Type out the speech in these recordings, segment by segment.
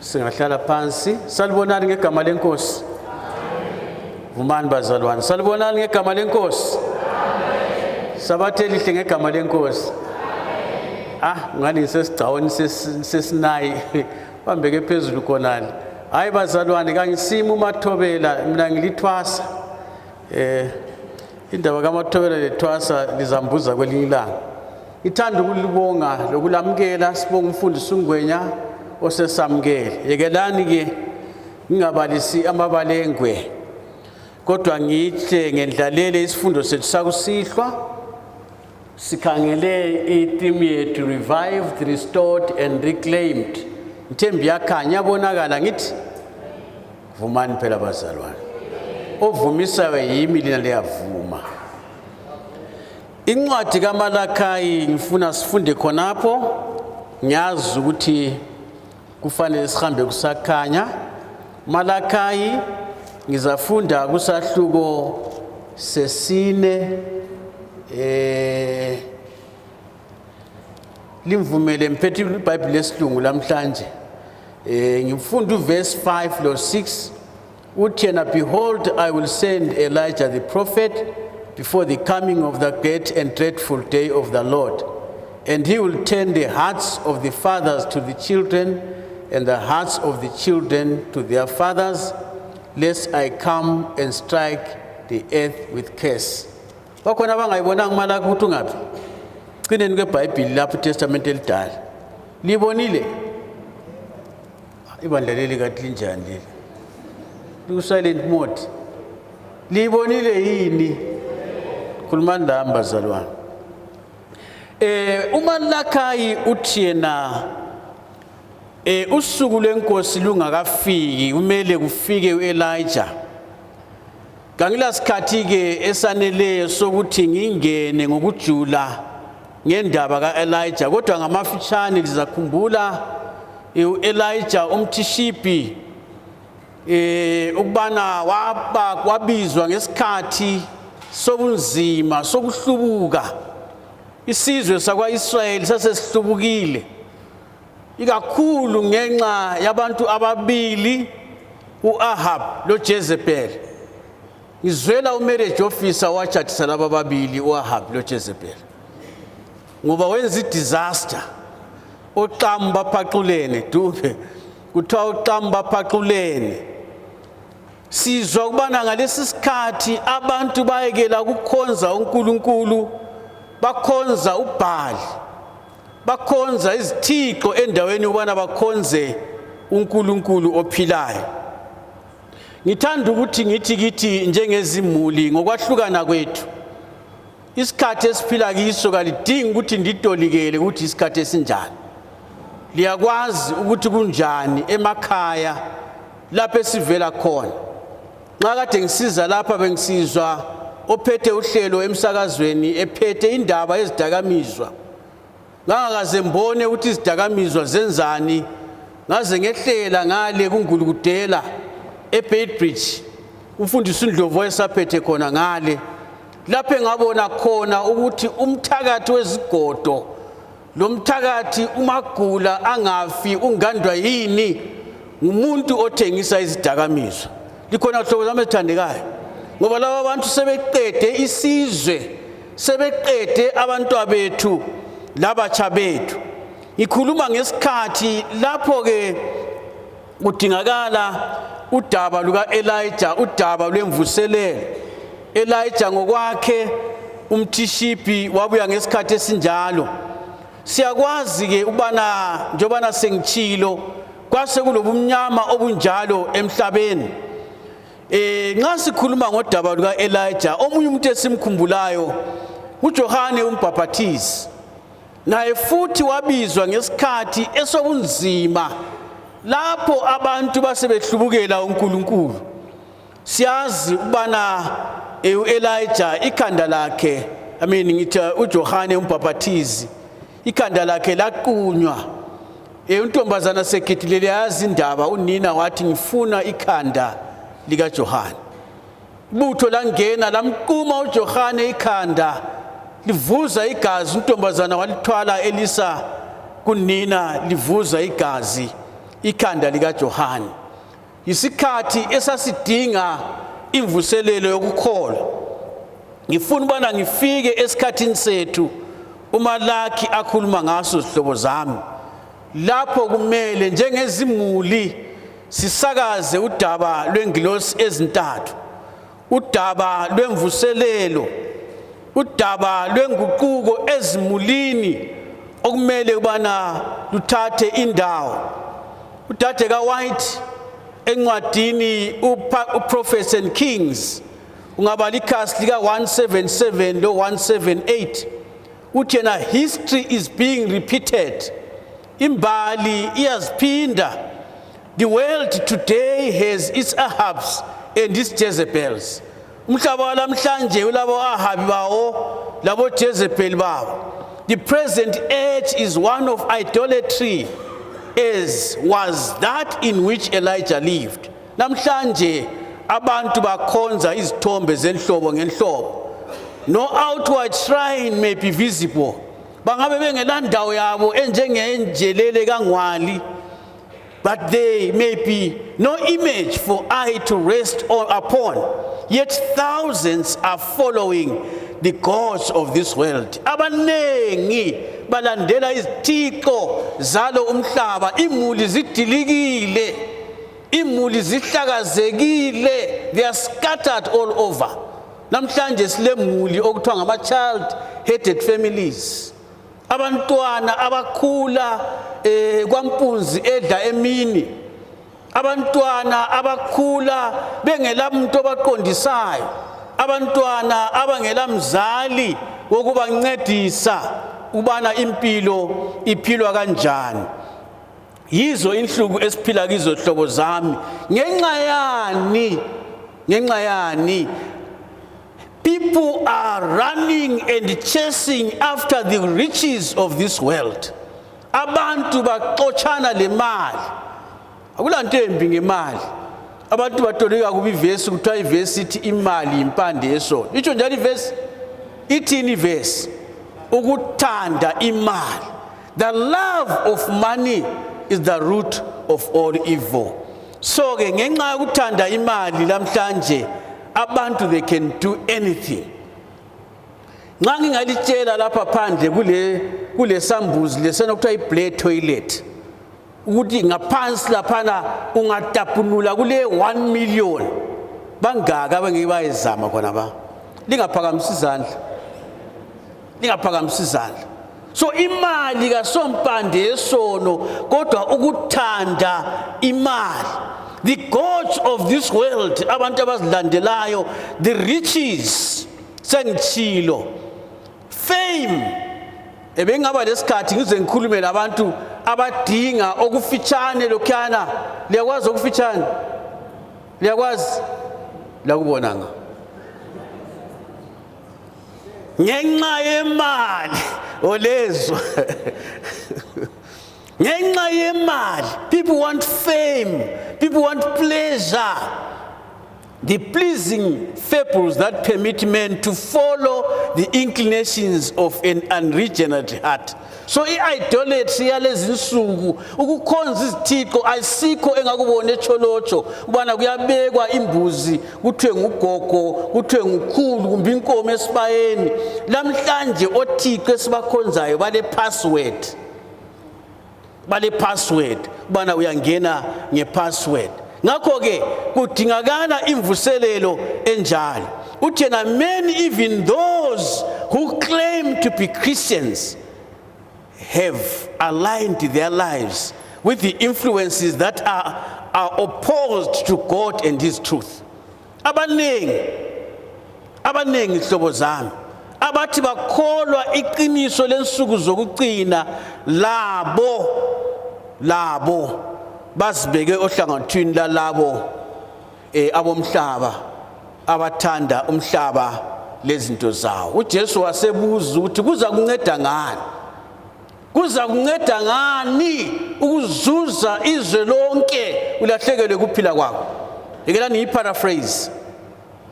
Singahlala phansi. Salibonani ngegama lenkosi. Vumani bazalwane. Salibonani ngegama lenkosi. Sabathe lihle ngegama lenkosi. Ngani ngisesigcawini sesinayi bambeke phezulu khonani. Hayi bazalwane kangisima uMathobela mina ngilithwasa. Indaba kaMathobela lethwasa lizambuza kwelinye ilanga. Ngithanda ukulibonga lokulamkela sibonga umfundisi uNgwenya osesamkele. Yekelani ke ngingabalisi amabalengwe. Kodwa ngihle ngendlalele isifundo sethu sakusihlwa. Sikhangele i-theme yethu revived, restored and reclaimed. Mthembi yakhanya yabonakala ngithi vumani phela bazalwane. Ovumisayo yimi lina liyavuma. Incwadi kaMalakayi ngifuna sifunde khonapho. Ngiyazi ukuthi kufanele sihambe kusakhanya. Malakayi ngizafunda kusahluko sesine limvumele mphethe iBhayibheli lesilungu lamhlanje. Ngifunda uverse 5 lo 6 uthi yena, behold, I will send Elijah the prophet before the coming of the great and dreadful day of the Lord, and he will turn the hearts of the fathers to the children and the hearts of the children to their fathers, lest I come and strike the earth with curse. Bakhona abangayibonanga Malaki ukuthi ungaphi? Qineni kweBhayibheli lapho iTestament elidala. Libonile? Ibandla leli kathi linjani leli? Liku silent mode. Libonile yini? Khulumani lami bazalwane. uMalakayi uthi yena usuku lwenkosi lungakafiki kumele kufike uElijah. Ngangila sikhathi ke esaneleyo sokuthi ngingene ngokujula ngendaba kaElijah, kodwa ngamafitshane lizakhumbula uElijah umthishipi ukubana wabizwa ngesikhathi sobunzima sokuhlubuka. Isizwe sakwaIsrayeli sasesihlubukile ikakhulu ngenxa yabantu ababili uAhab loJezebel. Ngizwela umarriage officer wachathisa laba ababili uAhab loJezebel ngoba wenza disaster. Oqamba phaqulene dube kuthiwa oqamba phaqulene. Sizwa ukubana ngalesi sikhathi abantu bayekela ukukhonza uNkulunkulu, bakhonza uBhali, bakhonza izithixo endaweni ubana bakhonze uNkulunkulu ophilayo. Ngithanda ukuthi ngithi kithi njengezimuli ngokwahlukana kwethu isikhathi esiphila kiso kalidingi ukuthi nditolikele ukuthi isikhathi esinjani. Liyakwazi ukuthi kunjani emakhaya lapho esivela khona. Nxa kade ngisiza lapha bengisizwa ophethe uhlelo emsakazweni ephethe indaba ezidakamizwa. Ngakaze mbone ukuthi izidakamizwa zenzani. Ngaze ngehlela ngale kuNgulukudela eBeitbridge umfundisi uNdlovu esaphethe khona ngale lapho engabona khona ukuthi umthakathi wezigodo lo mthakathi umagula angafi ungandwa yini ngumuntu othengisa izidakamizwa. Likhona hlobo zami ezithandekayo ngoba laba abantu sebeqede isizwe, sebeqede abantwana bethu labatsha bethu. Ngikhuluma ngesikhathi lapho ke kudingakala udaba lukaElijah, udaba lwemvuselelo. Elijah ngokwakhe umthishipi wabuya ngesikhathi esinjalo. Siyakwazi ke ubana njobana sengitshilo kwase kulobumnyama obunjalo emhlabeni. Nxa sikhuluma ngodaba lukaElijah, omunye umuntu esimkhumbulayo uJohane uMbhaphathizi. Naye futhi wabizwa ngesikhathi esobunzima lapho abantu basebehlubukela uNkulunkulu. Siyazi ubana uElijah ikhanda lakhe, ngithi uJohane uMbhaphathizi ikhanda lakhe laqunywa. Untombazana sekithile yazi indaba, unina wathi ngifuna ikhanda lika Johane. Ibutho langena lamquma uJohane ikhanda livuza igazi. Untombazana walithwala elisa kunina livuza igazi ikhanda lika Johani. Isikhathi esasidinga imvuselelo yokukholwa. Ngifuna ubana ngifike esikhathini sethu uMalaki akhuluma ngaso sihlobo zami. Lapho kumele njengezimuli sisakaze udaba lwengilosi ezintathu. Udaba lwemvuselelo, udaba lwenguquko ezimulini okumele ubana luthathe indawo. Udade ka White encwadini uProphets and Kings ungaba likhasi lika 177 lo 178 uthi yena history is being repeated. Imbali iyaziphinda. The world today has its Ahabs and its Jezebels. Umhlaba lamhlanje ulabo Ahabi bawo labo Jezebel bawo. The present age is one of idolatry, as was that in which Elijah lived. Namhlanje abantu bakhonza izithombe zenhlobo ngenhlobo. No outward shrine may be visible. Bangabe bengelandawo yabo enjengenjelele kaNgwali, but there may be no image for eye to rest upon. Yet thousands are following the gods of this world. Abanengi balandela izithixo zalo umhlaba. Imuli zidilikile, imuli zihlakazekile. They are scattered all over. Namhlanje silemuli okuthiwa ngama child headed families. Abantwana abakhula kwampunzi edla emini. Abantwana abakhula bengela muntu obaqondisayo. Abantwana abangela mzali wokubancedisa ubana impilo iphilwa kanjani. Yizo inhluku esiphila kizo hlobo zami. Ngenxa yani people are running and chasing after the riches of this world. Abantu baxoxana le mali. Akulanto embi ngemali. Abantu batolika kuba ivesi kuthiwa ivesi ithi imali impande yesono. Itsho njalo ivesi ithini ivesi? Ukuthanda imali. The love of money is the root of all evil. So ke ngenxa yokuthanda imali lamhlanje abantu they can do anything. Nxa ngingalitshela lapha phandle kule sambuzi lesena kuthiwa i-Blair toilet ukuthi ngaphansi laphana ungatapunula kule 1 million bangaka abangeke bayizama khona ba. Lingaphakamisa izandla. So imali kasompande yesono kodwa ukuthanda imali. The gods of this world abantu abazilandelayo, the riches sengitshilo, fame. Ebengaba lesikhathi ngize ngikhulume labantu abadinga okufitshane lokhana. Liyakwazi okufitshane? Liyakwazi? Lakubonanga. Ngenxa yemali olezo. Ngenxa yemali, people want fame, people want pleasure. The pleasing fables that permit men to follow the inclinations of an unregenerate heart. So i-idolatry yalezi nsuku ukukhonza izithixo ayisikho engakubona echolotsho ubana kuyabekwa imbuzi kuthiwe ngugogo kuthiwe ngukhulu kumbe inkomo esibayeni. Lamhlanje othixo esibakhonzayo bale password ubana uyangena ngepassword. Ngakho ke kudingakala imvuselelo enjalo. Uthena many even those who claim to be Christians have aligned their lives with the influences that are opposed to God and his truth. Abanengi hlobo zami abathi bakholwa iqiniso lensuku zokucina labo basibeke ohlangathini lalabo abomhlaba abathanda umhlaba lezinto zawo. uJesu wasebuza ukuthi kuza kunceda ngani ukuzuza izwe lonke ulahlekelwe kuphila kwakho. Ngikelani paraphrase.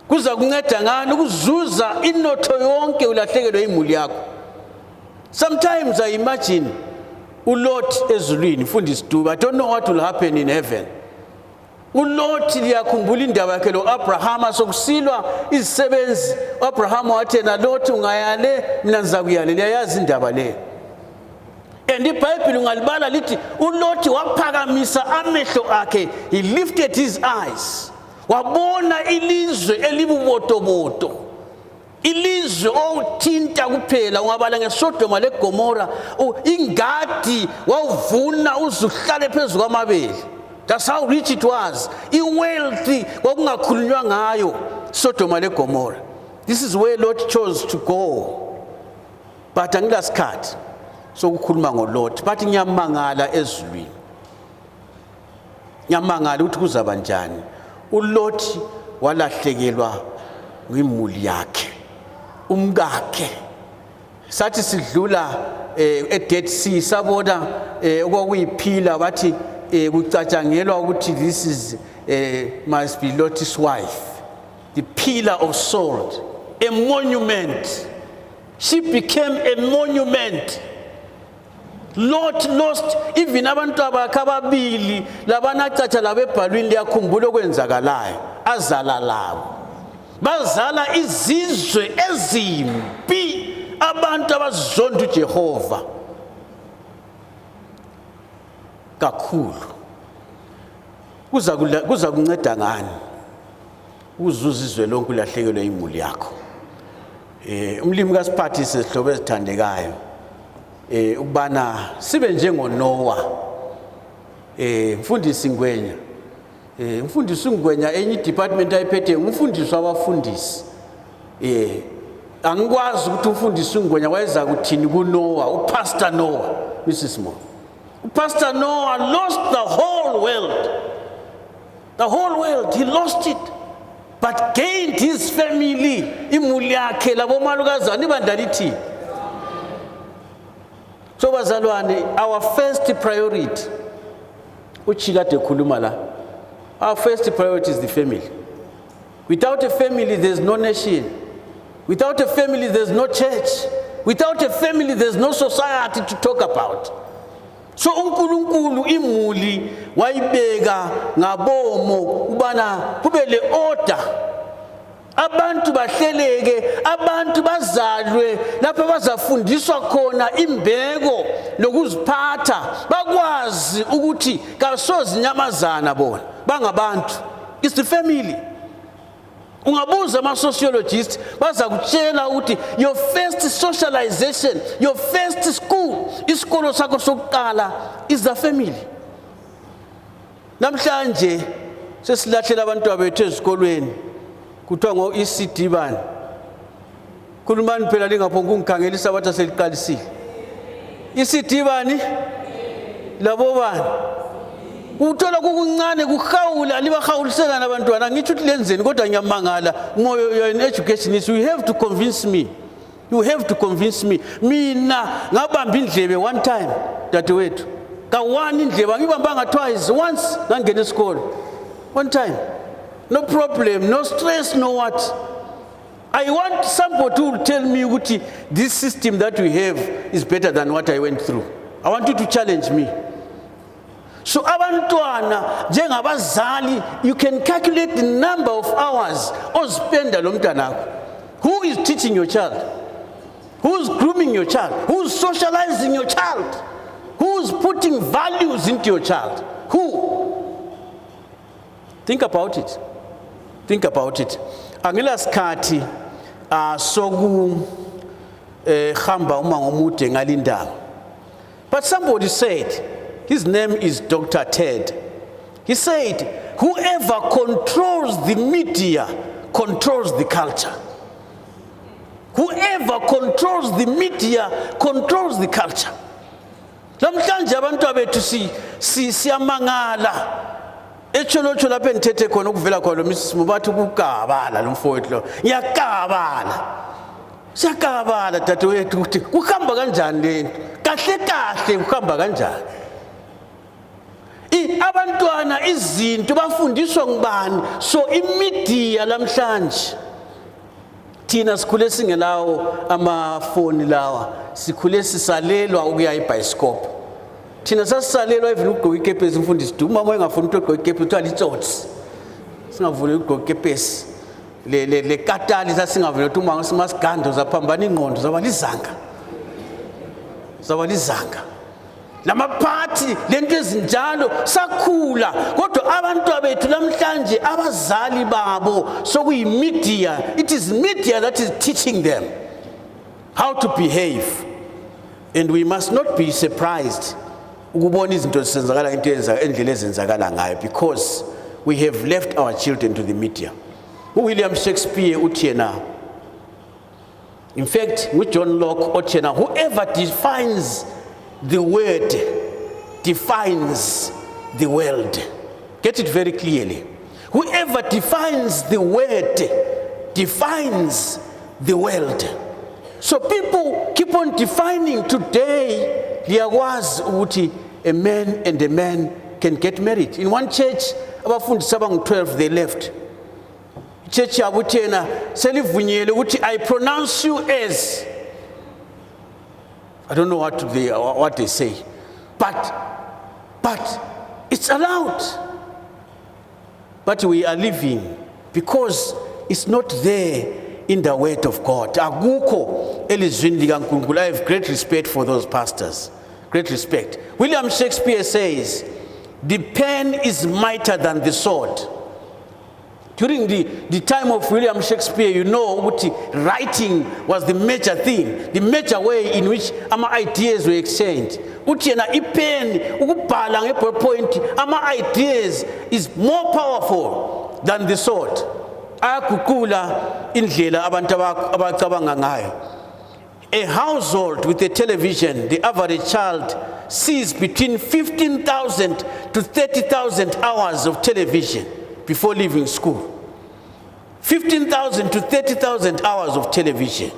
Kuza kunceda ngani ukuzuza inotho yonke ulahlekelwe imuli yakho. Sometimes I imagine uLot ezulwini mfundisi Dube, I don't know what will happen in heaven. uLot liyakhumbula indaba yakhe lo-Abrahama sokusilwa izisebenzi. u-Abrahama wathi yena Lot ungayale mina ngizakuyale, liyayazi indaba le. And iBhayibheli ungalibala lithi uLot waphakamisa amehlo akhe, he lifted his eyes, wabona ilizwe elibubotoboto, ilizwe othinta kuphela. Ungabala ngeSodoma leGomora, ingadi wawuvuna uzuhlale phezu kwamabele. That's how rich it was. I-wealthy kwakungakhulunywa ngayo Sodoma leGomora. This is where Lot chose to go. But angilasikhathi sokukhuluma ngoLot, but ngiyamangala ezulwini. Ngiyamangala ukuthi kuzaba njani. uLot walahlekelwa ngimuli yakhe, umkakhe. Sathi sidlula eDead Sea sabona okwakuyiphila bathi kucatshangelwa ukuthi this is must be Lot's wife, the pillar of salt, a monument. She became a monument. Lot lost even abantu abakhe ababili labanacatsha labebhalwini liyakhumbula okwenzakalayo. Azala labo bazala izizwe ezimpi, abantu abazonda uJehova kakhulu. Kuza kunceda ngani uzuza izwe lonke ulahlekelwe imuli yakho? Umlimi kaSiphathi sesihlobo ezithandekayo ukubana sibe njengoNoah. Mfundisi Ngwenya, mfundisi Ngwenya enye department ayiphethe umfundisi wabafundisi. Angikwazi ukuthi umfundisi Ngwenya wayeza kuthini kuNoah, uPastor Noah, Mrs. Mo. Pastor Noah lost the whole world. The whole world, he lost it. But gained his family. Imuli yakhe labomalukazana ibandla lithi. So bazalwane, our first priority, uchikade khuluma la, our first priority is the family. Without a family, there's no nation. Without a family, there's no church. Without a family, there's no society to talk about. So uNkulunkulu imuli wayibeka ngabomo ubana kubele order, abantu bahleleke, abantu bazalwe lapho bazafundiswa khona imbeko lokuziphatha, bakwazi ukuthi kasozi inyamazana bona bangabantu. It's the family. Ungabuza ama-sociologists bazakutshela ukuthi your first socialization, your first school, isikolo sakho sokuqala is the family. Namhlanje sesilahlela abantwana bethu ezikolweni kuthiwa ngo-ECD bani. Khulumani phela lingaphonga ungikhangelisa bathi seliqalisile. ECD bani? Labo bani? Uthola kukuncane kuhawula libahawulisela nabantwana. Ngitsho ukuthi lenzeni kodwa ngiyamangala. You're an educationist, you have to convince me. You have to convince me. Mina ngabamba indlebe one time dadewethu. Ka-one indlebe angibambanga twice, once ngangena esikole. One time. No problem, no stress, no what. I want somebody to tell me ukuthi this system that we have is better than what I went through. I want you to challenge me. So abantwana njengabazali, you can calculate the number of hours ospenda lo mntanakho. Who is teaching your child? Who is grooming your child? Who is socializing your child? Who is putting values into your child? Who? Think about it. Think about it. Angilasikhathi soku hamba umango omude ngalindaba. But somebody said, his name is Dr. Ted. He said, whoever controls the media controls the culture. Whoever controls the media controls the culture. Lamhlanje abantu abethu siyamangala. Echolocho lapha enthethe khona ukuvela kwalo Mrs. Mubathi ukugabala lo mfowethu lo. Ngiyakabala. Siyakabala dadewethu ukuthi kuhamba kanjani lento? Kahle kahle kuhamba kanjani? Abantwana izinto bafundiswa ngubani? So imedia lamhlanje thina sikhule singelawo amafoni lawa, sikhule sisalelwa ukuya eBioscope. thina sasisalelwa even ukugqoka ikepesi umfundisi umama engafuni ukuthi ugqoka ikepesi uthiwa litsotsi singavuni ukugqoka ikepesi le katali sasingavuni ukuthi uma simasigando zaphambana ingqondo zaba lizanga namaphathi lento ezinjalo sakhula kodwa abantu abethu namhlanje abazali babo sokuyimedia. It is media that is teaching them how to behave, and we must not be surprised ukubona izinto zisenzakala endlela ezenzakala ngayo, because we have left our children to the media. William Shakespeare uthi yena, in fact John Locke uthi yena, whoever defines the word defines the world. Get it very clearly. Whoever defines the word defines the world. So people keep on defining today. Liyakwazi ukuthi a man and a man can get married. In one church, abafundisi abangu-12 they left. Church yabo uthi yena selivunyelwe ukuthi I pronounce you as, I don't know what they say, but it's allowed. But we are living because it's not there in the word of God. Akukho elizwini likaNkulunkulu. I have great respect for those pastors. Great respect. William Shakespeare says, the pen is mightier than the sword. During the time of William Shakespeare, you know, writing was the major thing, the major way in which our ideas were exchanged. Utiena ipen, ukubhala ngeballpoint, our ideas is more powerful than the sword. Akukula indlela abantu abacabanga ngayo. A household with a television, the average child sees between 15,000 to 30,000 hours of television before leaving school. 15,000 to 30,000 hours of television.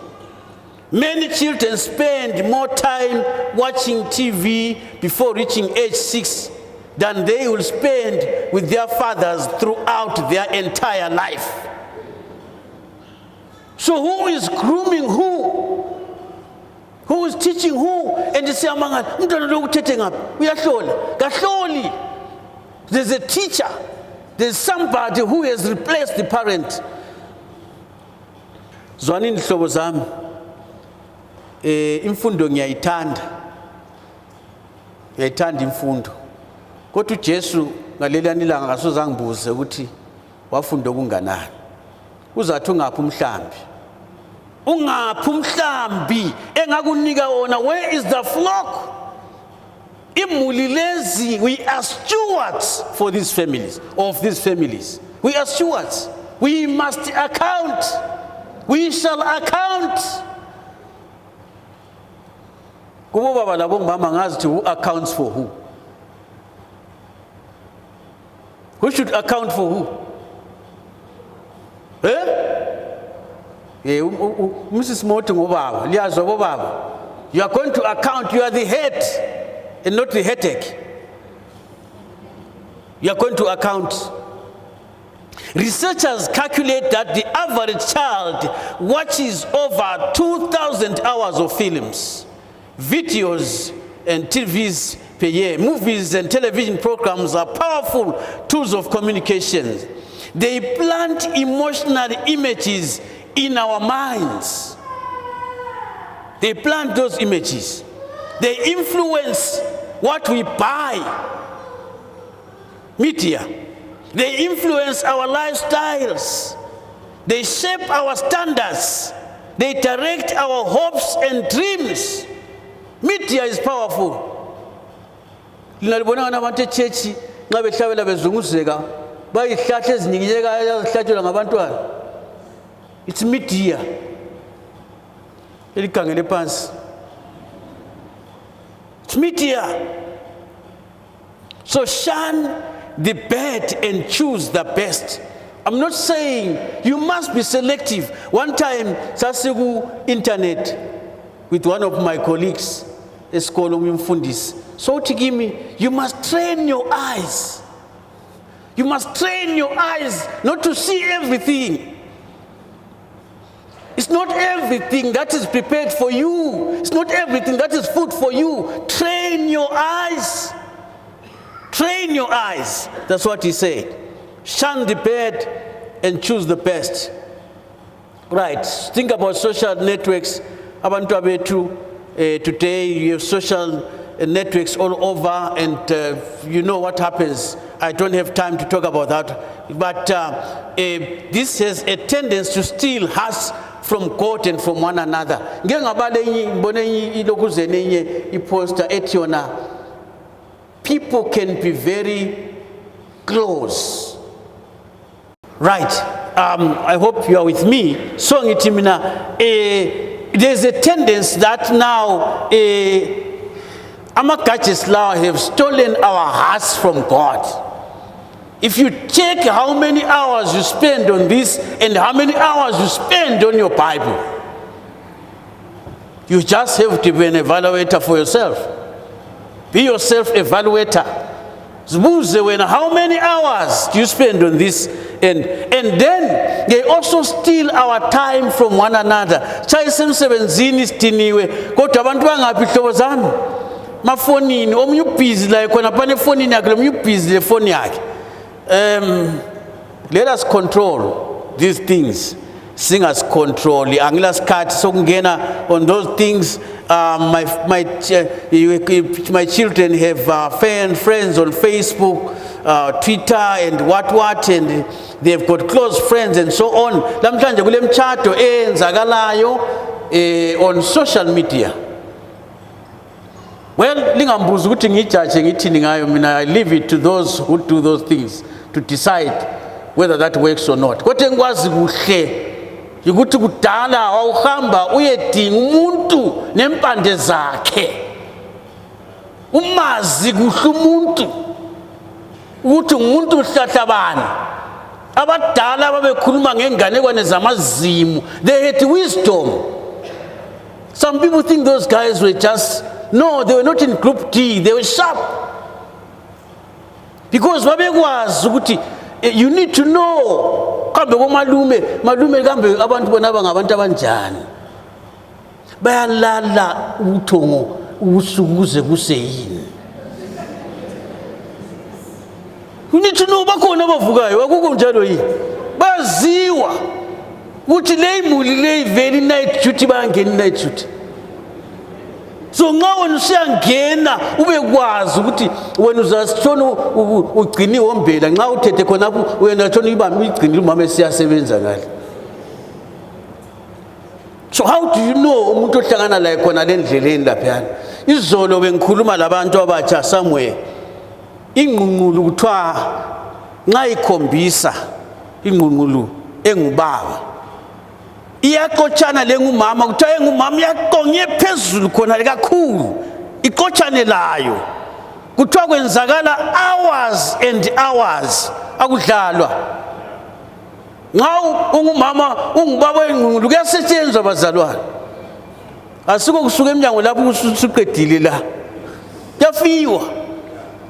Many children spend more time watching TV before reaching age 6 than they will spend with their fathers throughout their entire life. So who is grooming who? Who is teaching who? And they say, there's a teacher. There's somebody who has replaced the parent. Zwanini hlobo zami, imfundo ngiyayithanda imfundo. Kodwa uJesu ngalelani ilanga akasoze angibuze ukuthi wafunda okunganani. Uzathi ungaphi umhlambi? Ungaphi umhlambi engakunika wona? Where is the flock? Imuli lezi, we are stewards for these families, of these families. We are stewards. We must account. We shall account. Kubo baba labo mama ngazi who accounts for who? Who should account for who? Mrs. Moto ngobaba, liyazi baba. You are going to account, you are the head and not the headache. You are going to account. Researchers calculate that the average child watches over 2,000 hours of films, videos, and TVs per year. Movies and television programs are powerful tools of communication. They plant emotional images in our minds. They plant those images. They influence what we buy. Media. They influence our lifestyles. They shape our standards. They direct our hopes and dreams. Media is powerful. Linalibona abantu echechi nxa behlabela bezunguzeka bayihlahla ezininginyeka ezihlatshelwa ngabantwana. It's media. Elikhangele phansi. It's media. So shun the bad and choose the best. I'm not saying you must be selective. One time, sasiku internet with one of my colleagues, esikolo umfundisi. So to give me, you must train your eyes. You must train your eyes not to see everything. It's not everything that is prepared for you. It's not everything that is food for you. Train your eyes. Train your eyes. That's what he said. Shun the bad and choose the best. Right. Think about social networks. Abantu abethu, today you have social networks all over, and you know what happens. I don't have time to talk about that. But this has a tendency to steal us from God and from one another. People can be very close. Right. I hope you are with me. So, there's a tendency that now Amakachisla have stolen our hearts from God. If you check how many hours you spend on this and how many hours you spend on your Bible, you just have to be an evaluator for yourself. Be yourself evaluator. How many hours do you spend on this? And then they also steal our time from one another. Let us control these things. Singers control. Anglas cat songena on those things. My children have friends on Facebook, Twitter, and what, and they've got close friends and so on. Lamhlanje kule mtshato enzakalayo on social media. Well, lingambuza ukuthi ngijaje ngithini ngayo mina. I leave it to those who do those things to decide whether that works or not. Kodwa ngikwazi kuhle ukuthi kudala awuhamba uyedinga umuntu nempande zakhe, umazi kuhle umuntu ukuthi umuntu mhlahlabani. Abadala babekhuluma ngenganekwane zamazimu. They had wisdom. Some people think those guys were just, no, they were not in group D, they were sharp. Because babekwazi ukuthi you need to know. Kambe komalume kambe abantu bona bangabantu abanjani. Bayalala uthongo usukuze kuseyini. You need to know bakhona abavukayo akukho njalo yini. Baziwa ukuthi le imuli le veli night duty bangeni night duty. So nxa wena usiyangena ubekwazi ukuthi wena uzasitshona ugcini wombela nxa uthethe khonapho wena tshona ibamba igcini umama esiyasebenza ngale. So how do you know umuntu ohlangana la khona lendleleni laphana? Izolo bengikhuluma labantu abatsha somewhere. Ingqungqulu kuthiwa nxa ikhombisa ingqungqulu engubaba iyaqotshana lengumama, kuthiwa engumama iyaqonye phezulu khona kakhulu iqotshane layo, kuthiwa kwenzakala hours and hours akudlalwa. Nxa ungumama ungubaba wengqungqulu kuyasetshenzwa bazalwane. Asiko kusuka eminyango lapho usuqedile la yafiwa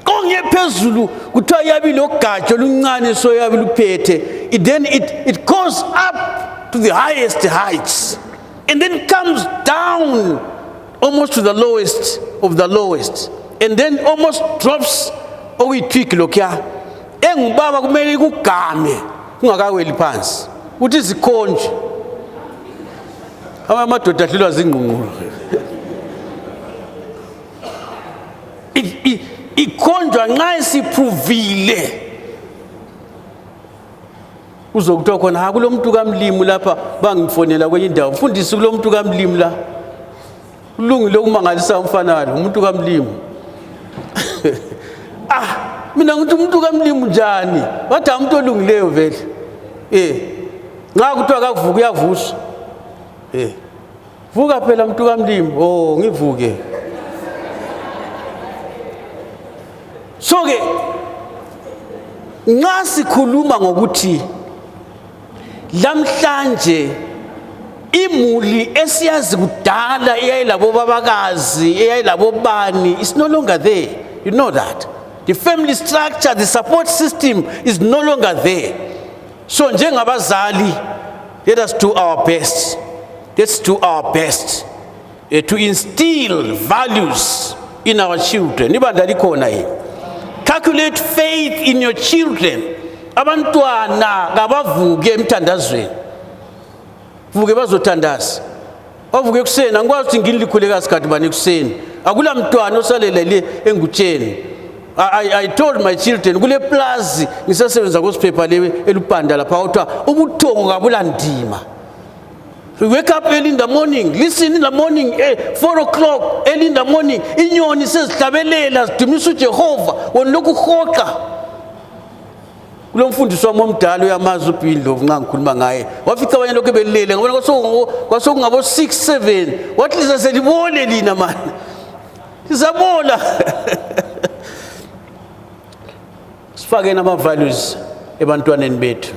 konye phezulu kuthiwa yabi logatsha oluncane so yabi luphethe. Then it goes up to the highest heights and then comes down almost to the lowest of the lowest, and then almost drops okuyithwiki lokya. Engubaba kumele kugame kungakaweli phansi uthi zikhonje. Amadoda adlilwa zingqungqulu. Ikhonjwa nxa isiphuvile. Uzokuthiwa khona ha kulo muntu kaMlimu lapha bangifonela kwenye indawo. Mfundisi kulo muntu kaMlimu la. Ulungile ukumangalisa umfana lo umuntu kaMlimu. Mina ngithi umuntu kaMlimu njani? Wathi umuntu olungileyo vele. Nxa kuthiwa akavuka uyavuswa. Vuka phela umuntu kaMlimu. Oh ngivuke. So ke nxa sikhuluma ngokuthi lamhlanje imuli esiyazi kudala eyayilabo babakazi eyayilabo bani is no longer there. You know that the family structure, the support system is no longer there. So njengabazali, let us do our best. Let's do our best to instill values in our children. Ibandla likhona yini? inoculate faith in your children. Abantwana kabavuke emthandazweni. Vuke bazothandaza. Bavuke kuseni, angikwazi ukuthi ngilikhulekazi kade bani kuseni. Akula mntwana osalele engutsheni. I told my children, kule plaza ngisasebenza kosiphepha le elubhanda lapha uthiwa ubuthongo kabulandima. We wake up early in the morning, listen in the morning, 4 o'clock, early in the morning, inyoni sezihlabelela zidumisa uJehova, wona lokhu hoqa. Kulo mfundisi wami omdala uyamazi uBindlovu nxa ngikhuluma ngaye. Wafica abanye lokho belele, ngibona kwasokungabo 6 7. Wathi liza selibone lina man. Sizabola. Sifake nama values ebantwaneni bethu.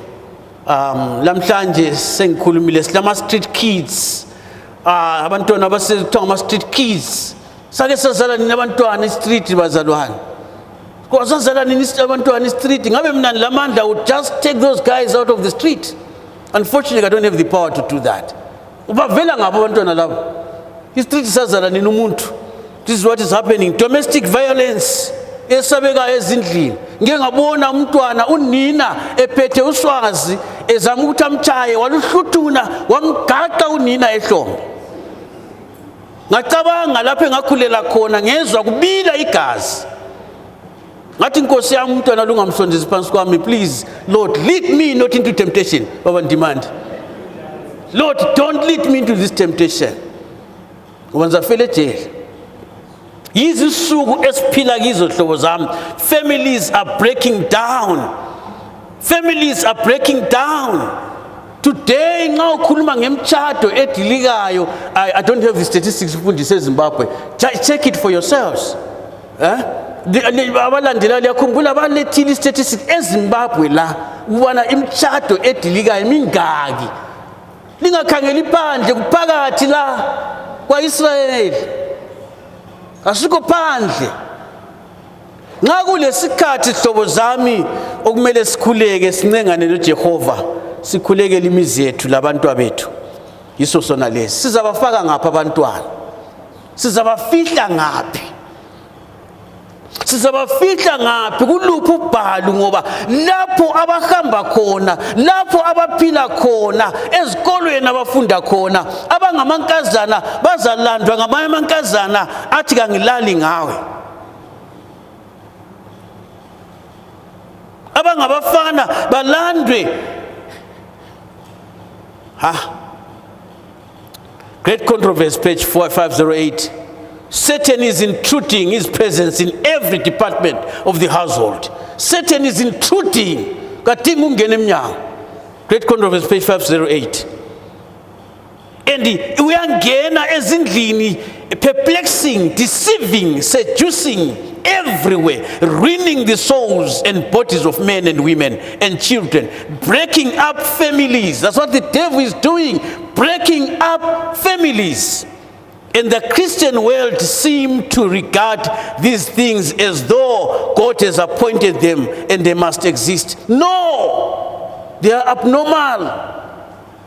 Lamhlanje sengikhulumile silama street kids. Abantwana abasethiwa ngama street kids. Sake sazala nini abantwana street bazalwane. Kwasazala nini abantwana street. Ngabe mina lamandla would just take those guys out of the street. Unfortunately, I don't have the power to do that. Ubavela ngabo abantwana labo. Street sazala nini umuntu. This is what is happening. Domestic violence. Esabeka ezindlini. Ngeke ngabona umntwana unina ephethe uswazi ezama ukuthi amtshaye waluhluthuna wamgaqa unina ehlombe. Ngacabanga lapho engakhulela khona ngezwe kubila igazi. Ngathi inkosi yami umntwana lungamsondezi phansi kwami, please Lord lead me not into temptation. Baba demand. Lord, don't lead me into this temptation. Ngoba fele jail. Izisuku esiphila kizo hlobo zami. Families are breaking down. Families are breaking down. Today nxa ukhuluma ngemtshado edilikayo, I don't have the statistics ufundise eZimbabwe. Check it for yourselves. Abalandela liyakhumbula balethile statistics eZimbabwe la ubona imtshado edilikayo mingaki. Lingakhangeli phandle kuphakathi la kwaIsrael. Asiko phandle. Nxa kulesikhathi hlobo zami okumele sikhuleke sincengane noJehova, sikhulekele imizi yethu labantwa bethu. Yiso sona lesi. Sizabafaka ngapha abantwana. Sizabafihla ngaphi? Sizabafihla ngaphi kuluphi ubhalu ngoba lapho abahamba khona, lapho abaphila khona, ezikolweni abafunda khona, abangamankazana bazalandwa ngamanye amankazana athi kangilali ngawe. Abangabafana balandwe. Great Controversy, page 4508. Satan is intruding his presence in every department of the household. Satan is intruding. Great Controversy, page 508. And we are ezindlini, perplexing, deceiving, seducing everywhere, ruining the souls and bodies of men and women and children, breaking up families. That's what the devil is doing, breaking up families. And the Christian world seem to regard these things as though God has appointed them and they must exist. No! They are abnormal.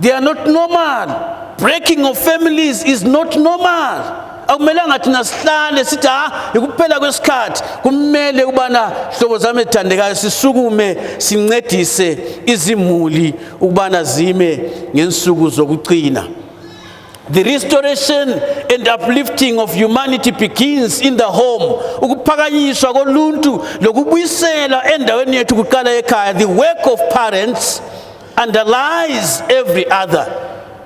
They are not normal. Breaking of families is not normal. Akumelanga thina sihlale sithi ikuphela kwesikhathi kumele ubana hlobo zami ethandekayo sisukume sincedise izimuli ukubana zime ngensuku zokucina. The restoration and uplifting of humanity begins in the home. Ukuphakanyiswa koluntu lokubuyisela endaweni yethu kuqala ekhaya. The work of parents underlies every other.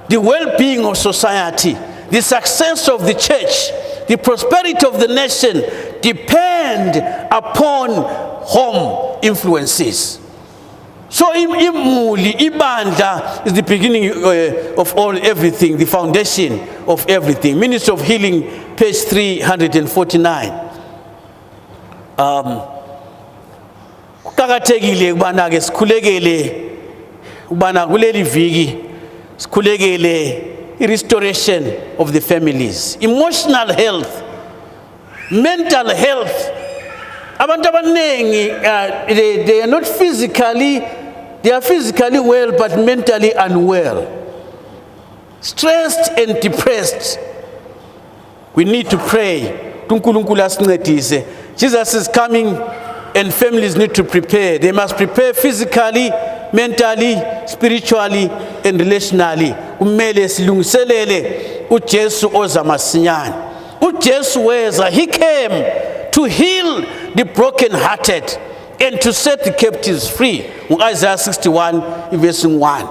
The well-being of society, the success of the church, the prosperity of the nation depend upon home influences. So imuli, ibandla is the beginning of everything, the foundation of everything. Ministry of Healing, page 349. Kuqakathekile ukubana ke sikhulekele ukubana kuleli viki sikhulekele restoration of the families, emotional health, mental health. Abantu abanengi they are not physically, they are physically well but mentally unwell, stressed and depressed. We need to pray. Jesus is coming and families need to prepare. They must prepare physically, mentally, spiritually, and relationally. Kumele silungiselele uJesu oza masinyane. uJesu weza, he came to heal the broken-hearted and to set the captives free. Isaiah 61 verse 1.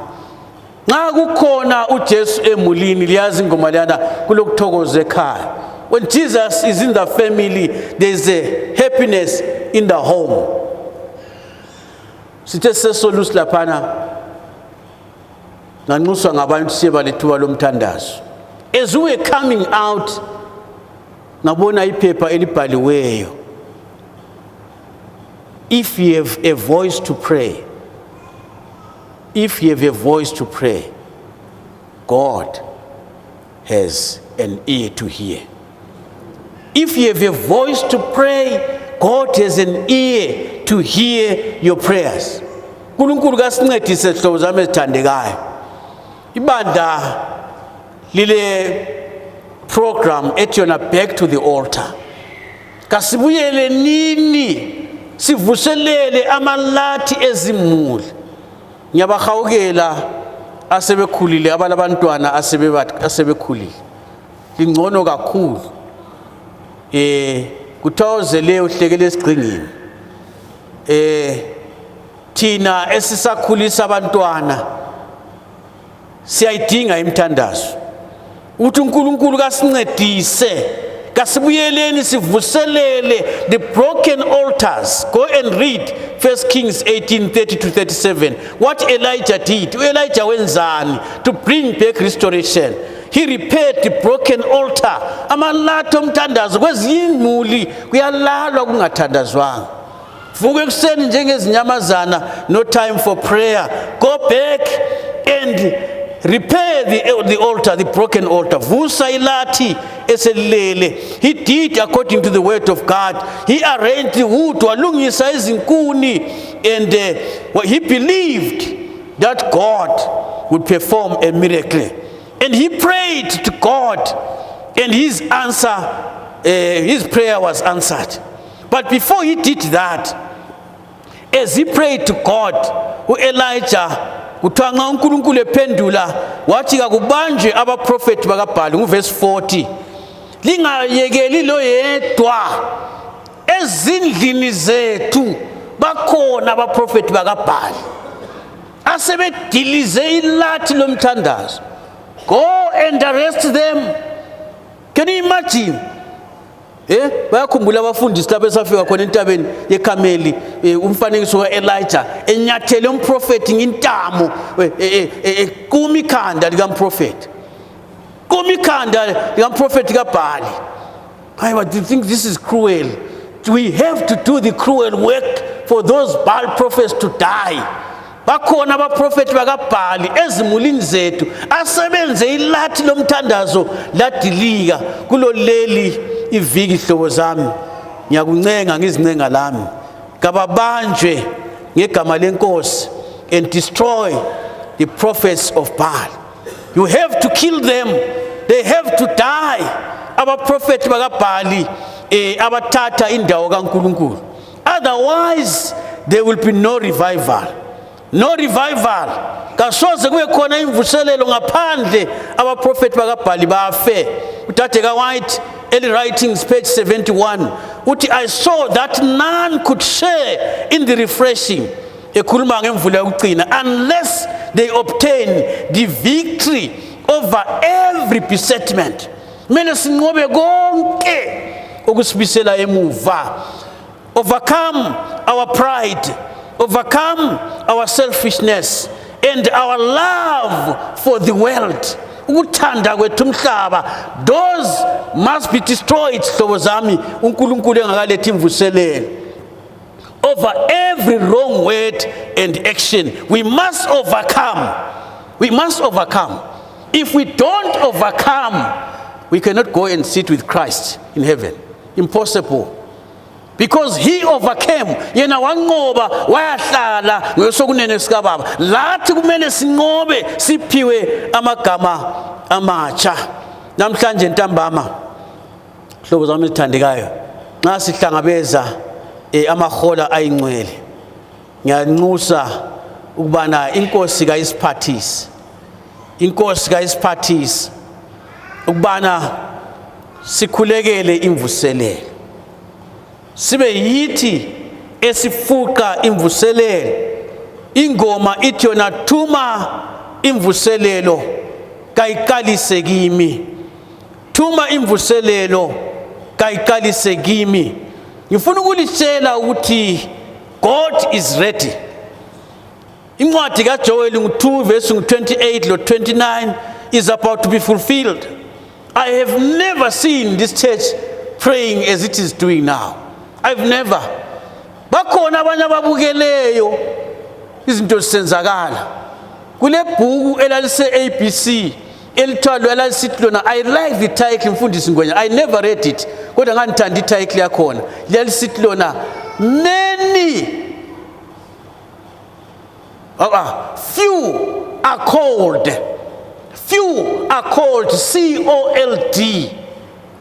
Nxa kukhona uJesu emulini liyazi ingoma leyana kulokuthokoza ekhaya. When Jesus is in the family, there is a happiness in the home. Sithe sesolusi laphana nganxuswa ngabantu siba lethuba lomthandazo. As we were coming out, ngabona iphepha elibhaliweyo. If you have a voice to pray, if you have a voice to pray, God has an ear to hear. If you have a voice to pray, God has an ear to hear your prayers. Nkulunkulu kasincedise hlobo zami ezithandekayo. Ibandla lile program ethi yona back to the altar. Kasibuyele nini sivuselele amalathi ezimuli. Ngiyabahawukela asebekhulile abalabantwana asebekhulile. Lingcono kakhulu. Kuthoze le uhlekele esigcingini. Thina esisakhulisa abantwana siyayidinga imthandazo. Uthi uNkulunkulu kasincedise, kasibuyeleni sivuselele the broken altars. Go and read 1 Kings 18:30-37. What Elijah did. Elijah wenzani to bring back restoration. He repaired the broken altar. Amalathi omthandazo kwezimuli kuyalalwa kungathandazwanga. Vuka ekuseni njengezinyamazana, no time for prayer. Go back and repair the altar, the broken altar. Vusa ilathi eselele. He did according to the word of God. He arranged the wood, walungisa izinkuni, and he believed that God would perform a miracle. And he prayed to God, and his prayer was answered. But before he did that, as he prayed to God, Elijah kuthiwa nxa uNkulunkulu ephendula wathi kakubanjwe abaprofeti bakaBhali verse 40. Lingayekeli lo yedwa ezindlini zethu bakhona abaprofeti bakaBhali asebedilize ilathi lomthandazo. Go and arrest them. Can you imagine? Bayakhumbula abafundisi lapho esafika khona entabeni yeKhameli, umfanekiso kaElijah enyathele umprofeti ngintamo kumikhanda likaMprofeti. Kumikhanda likaMprofeti kaBhali. I think this is cruel. We have to do the cruel work for those Baal prophets to die. Bakhona abaprofeti bakaBhali ezimulini zethu asebenze ilathi lomthandazo ladilika kulo leli iviki hlobo zami. Ngiyakuncenga ngizincenga lami kababanjwe ngegama lenkosi and destroy the prophets of Baal. You have to kill them. They have to die. Abaprofeti bakaBhali abathatha indawo kaNkulunkulu. Otherwise there will be no revival. No revival. Kasoze kube khona imvuselelo ngaphandle abaprofeti bakaBhali bafe. Utateka White, early writings page 71. Uthi I saw that none could share in the refreshing. Ekhuluma ngemvula yokucina unless they obtain the victory over every besetment. Mele sinqobe konke okusibisela emuva. Overcome our pride. Overcome our selfishness and our love for the world. Ukuthanda kwethu umhlaba, those must be destroyed. Hlobo zami uNkulunkulu engakalethi imvuselelo. Over every wrong word and action, we must overcome. We must overcome. If we don't overcome, we cannot go and sit with Christ in heaven. Impossible. Because he overcame. Yena wanqoba wayahlala ngosokunene sika Baba. Lathi kumele sinqobe siphiwe amagama amatsha. Namhlanje ntambama hlobo zami ezithandekayo, nxa sihlangabeza amahola ayingcwele ngiyanxusa ukubana inkosi kayisiphathise ukubana sikhulekele imvuselelo sibe yithi esifuqa imvuselelo ingoma ithi yona thuma imvuselelo kayiqalise kimi thuma imvuselelo kayiqalise kimi ngifuna ukulitshela ukuthi God is ready. Incwadi kaJoel 2 verse 28 lo 29 is about to be fulfilled. I have never seen this church praying as it is doing now. I've never. Bakhona abanye ababukeleyo izinto zisenzakala. Kule bhuku elalise ABC elithwalwa elalisithi lona I like the title mfundisi Ngwenya. I never read it. Kodwa ngandithanda ititle yakhona. Lelisithi lona many few are called COLD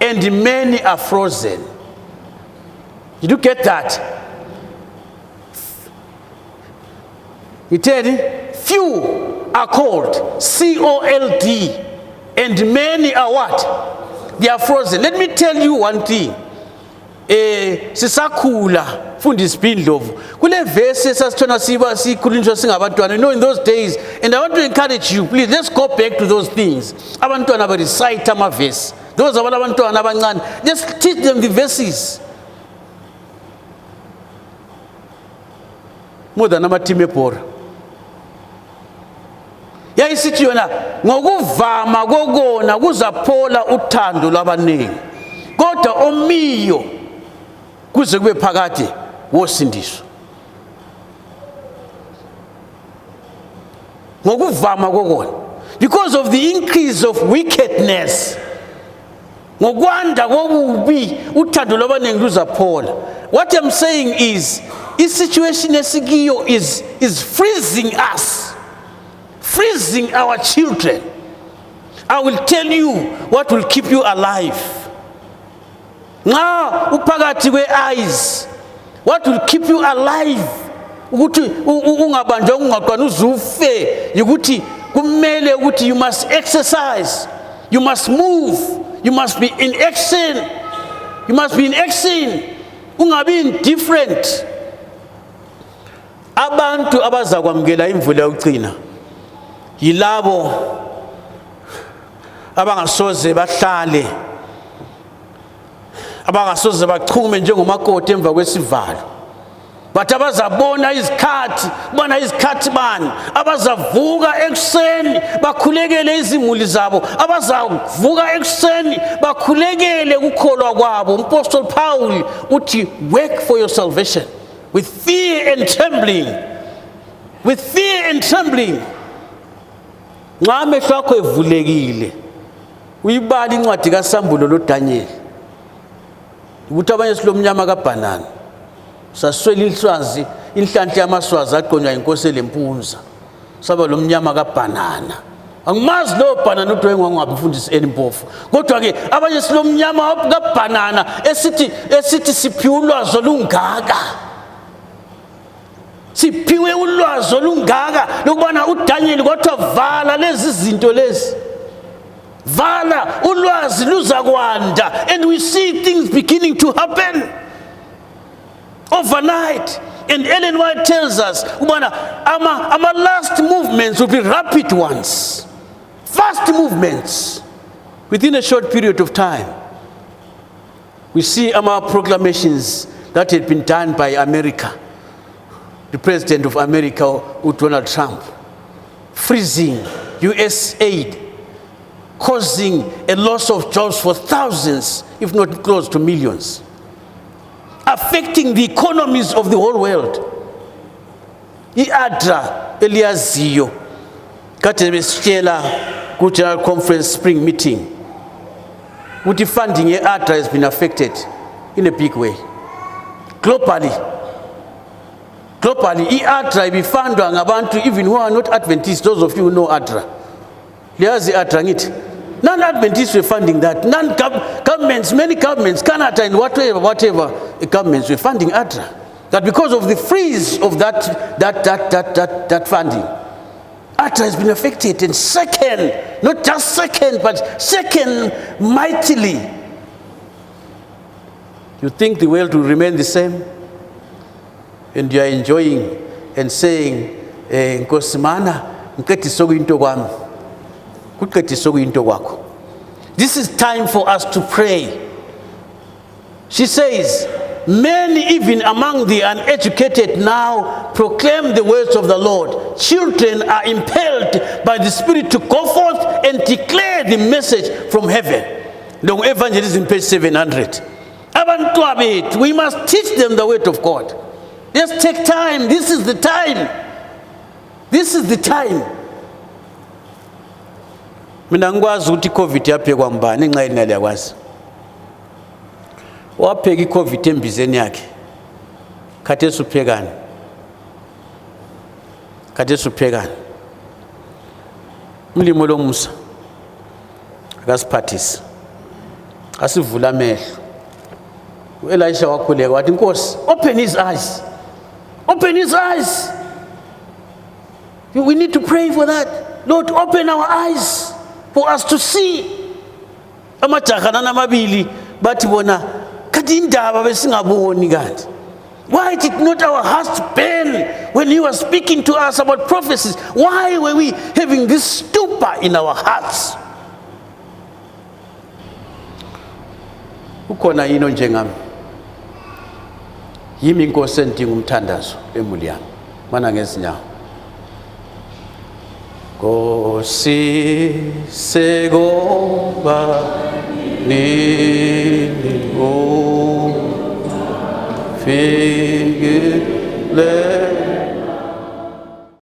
and many are frozen. Did you get that? You tell me, few are called COLD and many are what? They are frozen. Let me tell you one thing. Sisakhula Fundisi Bhindlovu kule verse sasithona sikhulunyiswa singabantwana. You know, in those days, and I want to encourage you, please let's go back to those things. Abantwana ba recite ama verse. Those abantwana abancane, just teach them the verses. More than amateam ebhora yayisithi yona ngokuvama kokona kuzaphola uthando lwabaningi kodwa omiyo kuze kube phakade wosindiswa ngokuvama kokona because of the increase of wickedness ngokwanda kobubi uthando lwabaningi luzaphola. What I'm saying is this situation esikiyo is freezing us, freezing our children. I will tell you what will keep you alive. Now, upagati we eyes, what will keep you alive? Ukuthi ungabanjwa ungaqwana uzufe ukuthi kumele ukuthi you must exercise, you must move, you must be in action. You must be in action. Ungabi indifferent. Abantu abazakwamukela imvula yokucina yilabo abangasoze bahlale, abangasoze bachume njengomakoti emva kwesivalo, but abazabona izikhathi, bona izikhathi bani abazavuka ekuseni bakhulekele izimuli zabo, abazavuka ekuseni bakhulekele ukukholwa kwabo. Apostle Paul uthi work for your salvation with fear and trembling, with fear and trembling. Nxa amehlo akho evulekile uyibala incwadi kaSambulo loDaniel ukuthi abanye silomnyama kaBhanana saswela inhlwazi inhlanhla yamaswazi aqonywa inkosi lempunza saba lomnyama kaBhanana. Angimazi lo Bhanana uthi wayengwangabi mfundisi elimpofu, kodwa ke abanye silomnyama kaBhanana esithi siphiwe ulwazi olungaka, siphiwe ulwazi olungaka lokubana uDaniel kwathiwa vala lezi zinto lezi, vala ulwazi luzakwanda. And we see things beginning to happen overnight. And Ellen White tells us our last movements will be rapid ones, fast movements within a short period of time. We see our proclamations that had been done by America, the president of America, Donald Trump, freezing US aid, causing a loss of jobs for thousands, if not close to millions, affecting the economies of the whole world. I-ADRA eliyaziyo kade besitshela ku General Conference spring meeting ukuthi funding ye-ADRA has been affected in a big way. Globally, i-ADRA ibifundwa ngabantu even who are not Adventists. Those of you who know ADRA, liyazi i-ADRA ngithi non-Adventists were funding that. Non-governments, many governments, Canada and whatever, governments were funding ADRA. That because of the freeze of that funding, ADRA has been affected, and second, not just second, but second mightily. You think the world will remain the same? And you are enjoying and saying, Nkosimana, this is time for us to pray. She says, many even among the uneducated now proclaim the words of the Lord. Children are impelled by the Spirit to go forth and declare the message from heaven. The evangelism, page 700. We must teach them the word of God. Let's take time. This is the time. This is the time. Mina ngikwazi ukuthi iCovid yaphekwa ngubani ngenxa yini yakwazi. Wapheka iCovid embizeni yakhe. Khathesi uphekani? Khathesi uphekani? Umlimo lo Musa akasiphathisi. Asivula amehlo. uElisha wakhuleka wathi Nkosi, open his eyes. Open his eyes. We need to pray for that. Lord, open our eyes for us to see. Amajaha namabili bathi bona kathi indaba besingaboni kanti. Why did not our hearts burn when you were speaking to us about prophecies? Why were we having this stupor in our hearts? Ukhona yini njengami? Yimi inkosi endinga umthandazo emuli yami. Mana ngezinyawo. Nkosi segoba nini o fikile